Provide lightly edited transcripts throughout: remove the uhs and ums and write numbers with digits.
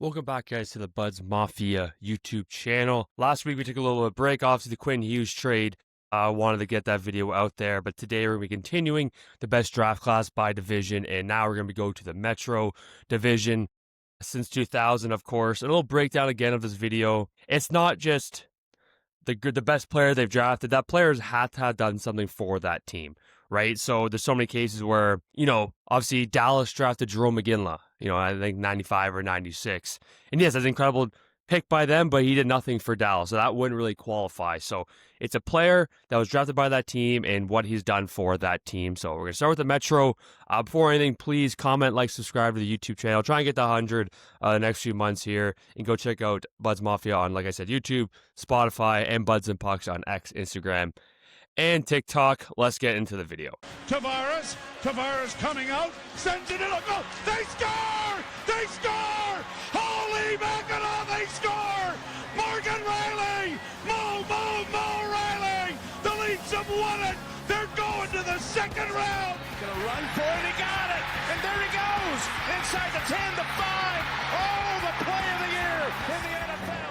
Welcome back, guys, to the Buds Mafia YouTube channel. Last week, we took a little bit of break off to the Quinn Hughes trade. I wanted to get that video out there, but today we're going to be continuing the best draft class by division, and now we're going to go to the Metro division since 2000, of course. A little breakdown again of this video. It's not just the best player they've drafted. That players had to have done something for that team, right? So there's so many cases where, obviously Dallas drafted Jerome McGinley, I think 95 or 96. And yes, that's an incredible pick by them, but he did nothing for Dallas, so that wouldn't really qualify. So it's a player that was drafted by that team and what he's done for that team. So we're going to start with the Metro. Before anything, please comment, like, subscribe to the YouTube channel. Try and get to 100 the next few months here. And go check out Buds Mafia on, like I said, YouTube, Spotify, and Buds and Pucks on X, Instagram, and TikTok. Let's get into the video. Tavares coming out, sends it in a goal. They score! They score! Holy mackerel, they score! Morgan Riley! Mo Riley! The Leafs have won it! They're going to the second round! Gonna run for it, he got it! And there he goes! Inside the 10, the 5! Oh, the play of the year in the NFL!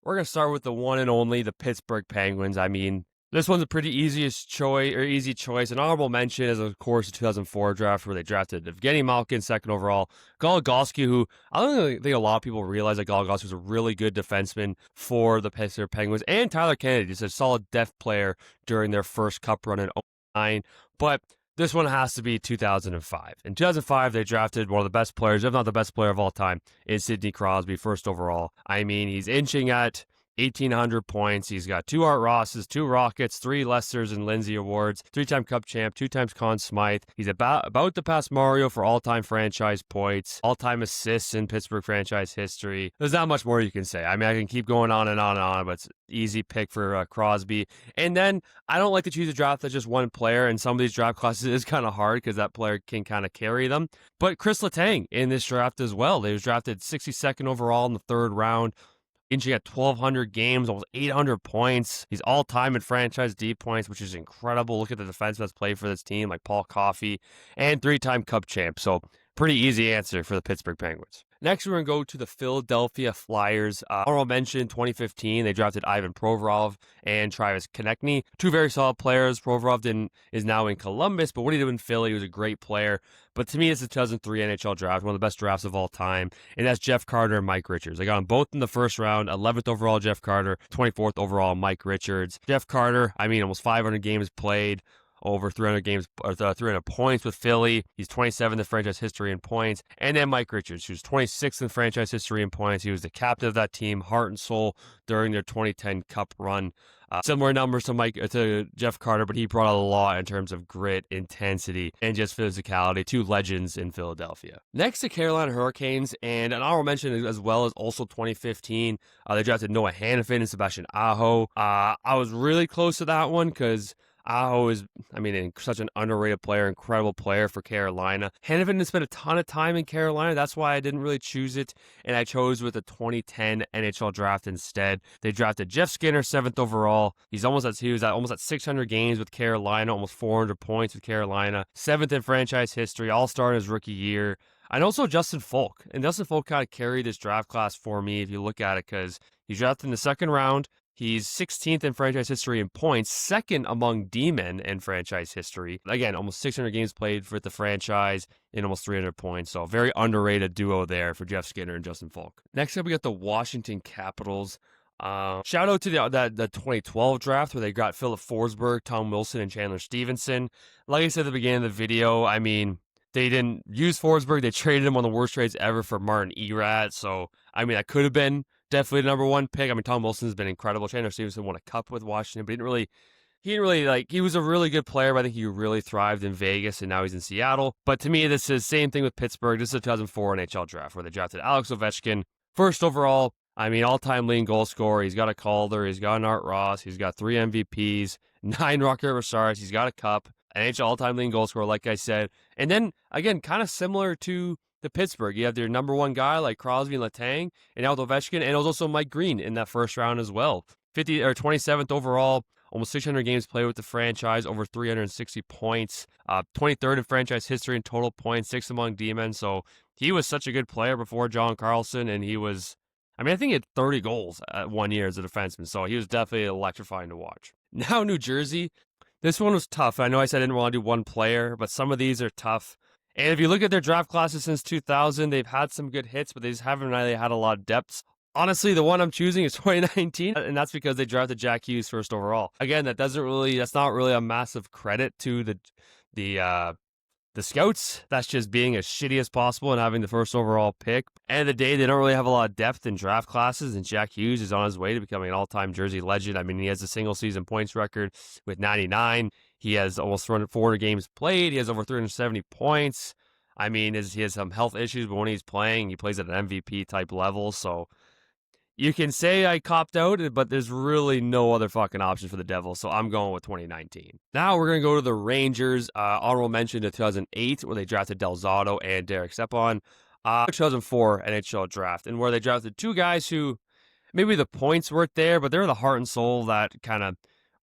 We're going to start with the one and only, the Pittsburgh Penguins. I mean, this one's a pretty easy choice. An honorable mention is, of course, the 2004 draft where they drafted Evgeny Malkin, second overall. Goligoski, who I don't really think a lot of people realize that Goligoski was a really good defenseman for the Pittsburgh Penguins. And Tyler Kennedy, just a solid depth player during their first cup run in 2009. But this one has to be 2005. In 2005, they drafted one of the best players, if not the best player of all time, is Sidney Crosby, first overall. I mean, he's inching at 1,800 points. He's got 2 Art Rosses, 2 Rockets, 3 Lesters and Lindsay Awards, 3-time Cup champ, 2 times Conn Smythe. He's about to pass Mario for all-time franchise points, all-time assists in Pittsburgh franchise history. There's not much more you can say. I mean, I can keep going on and on and on, but it's an easy pick for Crosby. And then I don't like to choose a draft that's just one player, and some of these draft classes is kind of hard because that player can kind of carry them. But Chris Letang in this draft as well. He was drafted 62nd overall in the 3rd round. Inching at 1,200 games, almost 800 points. He's all-time in franchise D points, which is incredible. Look at the defensemen that's played for this team, like Paul Coffey, and 3-time Cup champ. So pretty easy answer for the Pittsburgh Penguins. Next, we're going to go to the Philadelphia Flyers. Honorable mention, 2015, they drafted Ivan Provorov and Travis Konechny. 2 very solid players. Provorov is now in Columbus, but what he did in Philly, he was a great player. But to me, it's the 2003 NHL draft, one of the best drafts of all time, and that's Jeff Carter and Mike Richards. They got them both in the first round, 11th overall Jeff Carter, 24th overall Mike Richards. Jeff Carter, I mean, almost 500 games played, over 300 games, or 300 points with Philly. He's 27th in franchise history in points. And then Mike Richards, who's 26th in franchise history in points. He was the captain of that team, heart and soul, during their 2010 Cup run. Similar numbers to Jeff Carter, but he brought a lot in terms of grit, intensity, and just physicality. 2 legends in Philadelphia. Next, the Carolina Hurricanes, and an honorable mention as well as also 2015. They drafted Noah Hanifin and Sebastian Aho. I was really close to that one because Aho is, such an underrated player, incredible player for Carolina. Hanifin didn't spend a ton of time in Carolina. That's why I didn't really choose it, and I chose with the 2010 NHL draft instead. They drafted Jeff Skinner, 7th overall. He was almost at 600 games with Carolina, almost 400 points with Carolina. 7th in franchise history, all-star in his rookie year. And also Justin Faulk. And Justin Faulk kind of carried this draft class for me if you look at it, because he's drafted in the 2nd round. He's 16th in franchise history in points, 2nd among D-men in franchise history. Again, almost 600 games played for the franchise and almost 300 points. So very underrated duo there for Jeff Skinner and Justin Faulk. Next up, we got the Washington Capitals. Shout out to the 2012 draft where they got Philip Forsberg, Tom Wilson, and Chandler Stevenson. Like I said at the beginning of the video, they didn't use Forsberg. They traded him on the worst trades ever for Martin Erat. So, that could have been definitely the number 1 pick. Tom Wilson's been incredible. Chandler Stevenson won a cup with Washington, but he was a really good player, but I think he really thrived in Vegas, and now he's in Seattle. But to me, this is the same thing with Pittsburgh. This is a 2004 NHL draft where they drafted Alex Ovechkin, 1st overall. All-time leading goal scorer. He's got a Calder. He's got an Art Ross. He's got 3 MVPs, 9 Rocket River Stars. He's got a cup. NHL all-time leading goal scorer, like I said. And then, again, kind of similar to the Pittsburgh. You have their number 1 guy like Crosby and Letang, and now with Ovechkin, and it was also Mike Green in that first round as well. 27th overall, almost 600 games played with the franchise, over 360 points, 23rd in franchise history in total points, 6th among D-men. So he was such a good player before John Carlson, and he was, I think he had 30 goals at 1 year as a defenseman, so he was definitely electrifying to watch. Now, New Jersey, this one was tough. I know I said I didn't want to do one player, but some of these are tough. And if you look at their draft classes since 2000, they've had some good hits, but they just haven't really had a lot of depth. Honestly, the one I'm choosing is 2019, and that's because they drafted Jack Hughes first overall. Again, that's not really a massive credit to the scouts. That's just being as shitty as possible and having the first overall pick. End of the day, they don't really have a lot of depth in draft classes, and Jack Hughes is on his way to becoming an all-time Jersey legend. He has a single-season points record with 99. He has almost 400 games played. He has over 370 points. He has some health issues, but when he's playing, he plays at an MVP-type level, so you can say I copped out, but there's really no other fucking option for the Devils, so I'm going with 2019. Now we're going to go to the Rangers. Honorable mention to 2008, where they drafted Del Zotto and Derek Stepan. 2004 NHL draft, and where they drafted two guys who maybe the points weren't there, but they're the heart and soul of that kind of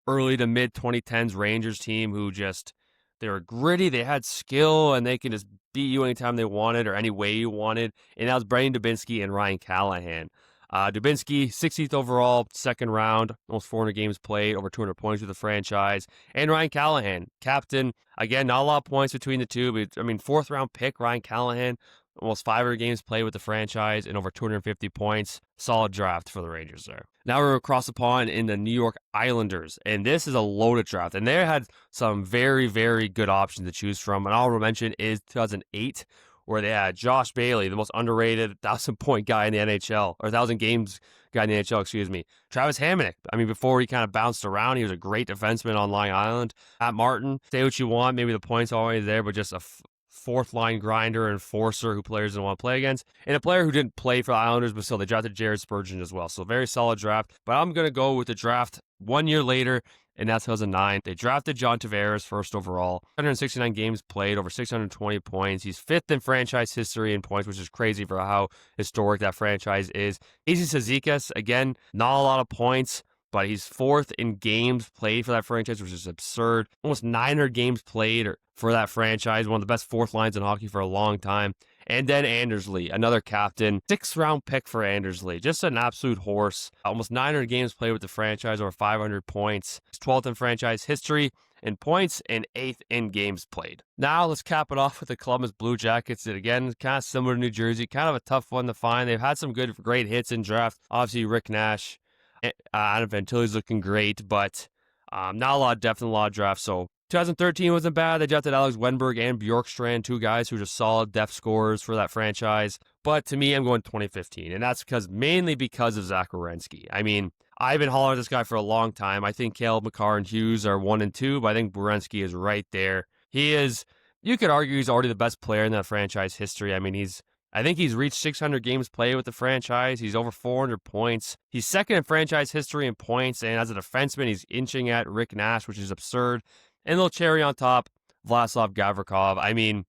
early to mid 2010s Rangers team who just, they were gritty, they had skill, and they can just beat you anytime they wanted or any way you wanted. And that was Brendan Dubinsky and Ryan Callahan. Dubinsky, 16th overall, second round, almost 400 games played, over 200 points with the franchise. And Ryan Callahan, captain. Again, not a lot of points between the two, but fourth round pick, Ryan Callahan, almost 500 games played with the franchise and over 250 points. Solid draft for the Rangers there. Now we're across the pond in the New York Islanders, and this is a loaded draft. And they had some very, very good options to choose from. And honorable mention is 2008, where they had Josh Bailey, the most underrated 1,000-point guy in the NHL, or 1,000 games guy in the NHL, excuse me. Travis Hamonic, before he kind of bounced around, he was a great defenseman on Long Island. Matt Martin, say what you want, maybe the points always there, but just a fourth-line grinder, enforcer who players didn't want to play against, and a player who didn't play for the Islanders, but still, they drafted Jared Spurgeon as well. So very solid draft, but I'm going to go with the draft 1 year later, and that's 2009. They drafted John Tavares first overall, 169 games played, over 620 points. He's fifth in franchise history in points, which is crazy for how historic that franchise is. Easy Cizikas, again, not a lot of points, but he's fourth in games played for that franchise, which is absurd. Almost 900 games played for that franchise, one of the best fourth lines in hockey for a long time. And then Andersley, another captain, 6th round pick for Andersley, just an absolute horse. Almost 900 games played with the franchise, over 500 points. He's 12th in franchise history in points and 8th in games played. Now let's cap it off with the Columbus Blue Jackets. And again, kind of similar to New Jersey, kind of a tough one to find. They've had some great hits in draft. Obviously, Rick Nash, Adam Fantilli's looking great, but not a lot of depth in a lot of drafts. So 2013 wasn't bad. They drafted Alex Wenberg and Bjorkstrand, two guys who are just solid depth scorers for that franchise. But to me, I'm going 2015, and that's mainly because of Zach Werenski. I've been hollering at this guy for a long time. I think Caleb McCarr and Hughes are 1 and 2, but I think Werenski is right there. He is, you could argue he's already the best player in that franchise history. I think he's reached 600 games played with the franchise. He's over 400 points. He's second in franchise history in points, and as a defenseman, he's inching at Rick Nash, which is absurd. And a little cherry on top, Vladislav Gavrikov. He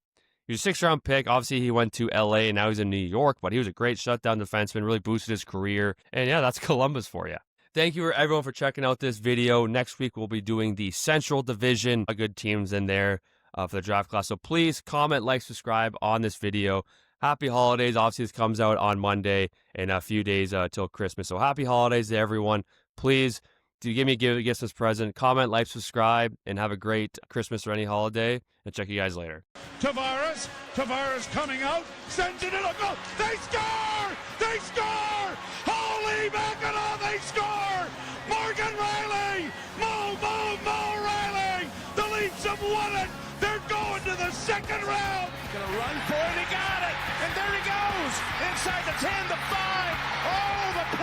was a 6th round pick. Obviously, he went to LA, and now he's in New York, but he was a great shutdown defenseman, really boosted his career. And yeah, that's Columbus for you. Thank you everyone for checking out this video. Next week, we'll be doing the Central Division. Good teams in there for the draft class. So please comment, like, subscribe on this video. Happy holidays. Obviously, this comes out on Monday in a few days till Christmas. So happy holidays to everyone. Please do give me a Christmas present. Comment, like, subscribe, and have a great Christmas or any holiday. And check you guys later. Tavares coming out, sends it in a goal. They score! They score! Holy mackerel, they score! Morgan Riley! Mo Riley! The Leafs have won it! They're going to the second round! Gonna run for it, he got it! And there he goes! Inside the 10, the 5! Oh, the